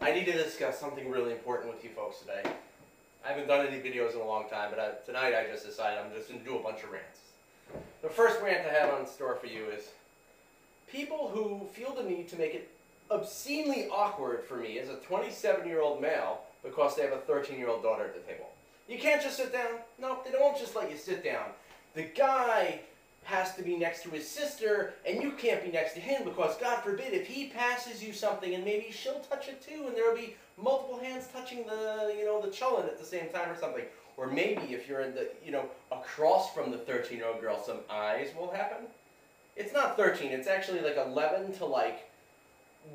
I need to discuss something really important with you folks today. I haven't done any videos in a long time, but tonight I just decided I'm just going to do a bunch of rants. The first rant I have on store for you is people who feel the need to make it obscenely awkward for me as a 27-year-old male because they have a 13-year-old daughter at the table. You can't just sit down. No, they don't just let you sit down. The guy has to be next to his sister, and you can't be next to him because, God forbid, if he passes you something and maybe she'll touch it too, and there'll be multiple hands touching the charin at the same time or something. Or maybe if you're in the, across from the 13-year-old girl, some eyes will happen. It's not 13, it's actually like 11 to like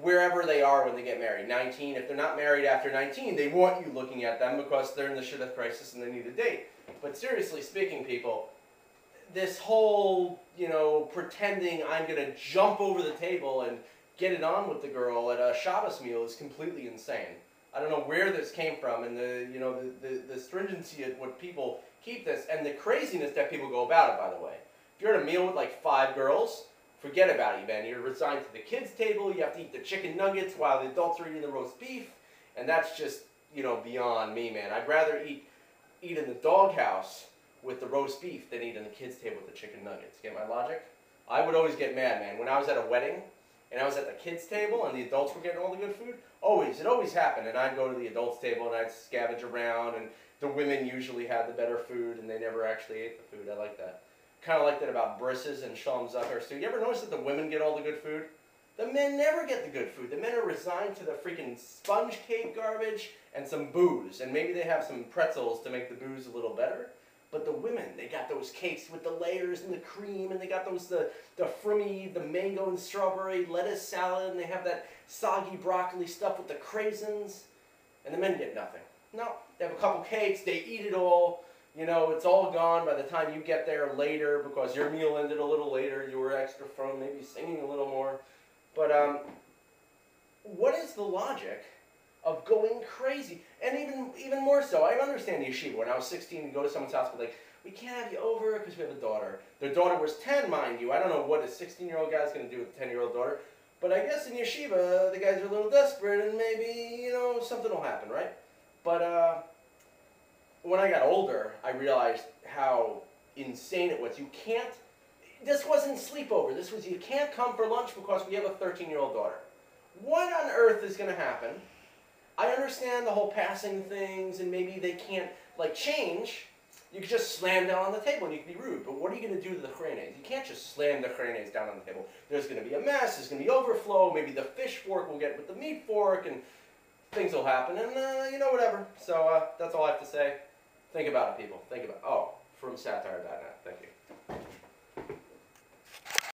wherever they are when they get married. 19, if they're not married after 19, they want you looking at them because they're in the shidduch crisis and they need a date. But seriously speaking, people, this whole, pretending I'm going to jump over the table and get it on with the girl at a shabbos meal is completely insane. I don't know where this came from, and the stringency at what people keep this, and the craziness that people go about it, by the way. If you're at a meal with like 5 girls, forget about it, man. You're resigned to the kids' table, you have to eat the chicken nuggets while the adults are eating the roast beef, and that's just, beyond me, man. I'd rather eat in the doghouse with the roast beef than eat in the kids' table with the chicken nuggets. Get my logic? I would always get mad, man. When I was at a wedding, and I was at the kids' table, and the adults were getting all the good food, it always happened, and I'd go to the adults' table, and I'd scavenge around, and the women usually had the better food, and they never actually ate the food. I like that. Kind of like that about brisses and Shalom Zucker, too. You ever notice that the women get all the good food? The men never get the good food. The men are resigned to the freaking sponge cake garbage and some booze, and maybe they have some pretzels to make the booze a little better. But the women, they got those cakes with the layers and the cream, and they got those, the Frummy, the mango and strawberry lettuce salad, and they have that soggy broccoli stuff with the craisins, and the men get nothing. No, they have a couple cakes, they eat it all, it's all gone by the time you get there later because your meal ended a little later, you were extra Frum, maybe singing a little more. But what is the logic of going crazy? And even more so, I understand the yeshiva. When I was 16, you go to someone's house, but like, we can't have you over because we have a daughter. Their daughter was 10, mind you. I don't know what a 16-year-old guy's going to do with a 10-year-old daughter. But I guess in yeshiva, the guys are a little desperate, and maybe, something will happen, right? But when I got older, I realized how insane it was. You can't, this wasn't sleepover. This was, you can't come for lunch because we have a 13-year-old daughter. What on earth is going to happen? I understand the whole passing things, and maybe they can't, change. You could just slam down on the table, and you can be rude. But what are you going to do to the charains? You can't just slam the charains down on the table. There's going to be a mess. There's going to be overflow. Maybe the fish fork will get with the meat fork, and things will happen. And, whatever. So that's all I have to say. Think about it, people. Think about it. Oh, from Satire.net. Thank you.